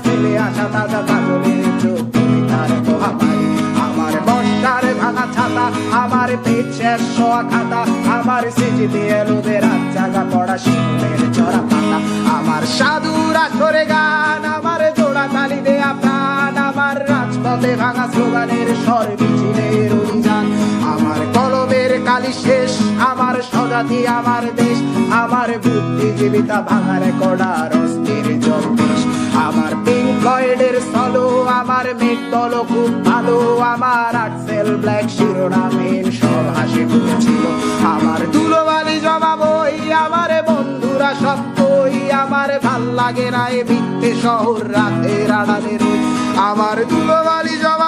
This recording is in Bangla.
ফেলে আসা তাজা কাজলের চোখ কবিতার পোহাবাই, আমার বর্ষার ভাঙা ছাতা, আমার পেট শেষ শোয়া খাতা, আমার সিজিতে এলোদের রাত জাগা পড়া শিমুলের চড়া পাতা, আমার সাধুর আসরে গান, আমার জোড়া তালি দেয়া প্রাণ, আমার রাজপথে ভাঙা স্লোগানের স্বর মিছিলের অভিযান, আমার কলমের কালি শেষ, আমার স্বজাতি আমার দেশ, আমার বুদ্ধিজীবিতা ভাঙা রেকর্ডার অস্থির জম্পেশ, আমার পিঙ্ক ফ্লয়েডের সলো, আমার মেঘ দল খুব ভালো, আমার আর্টসেল ব্ল্যাক শিরোনামহীন সব হাসি ফুটেছিল, আমার ধুলোবালি জমা বই, আমার বন্ধুরা সব কই, আমার ভাল লাগে না এ মিথ্যে শহর রাতের আড়ালে রই, আমার ধুলোবালি জমা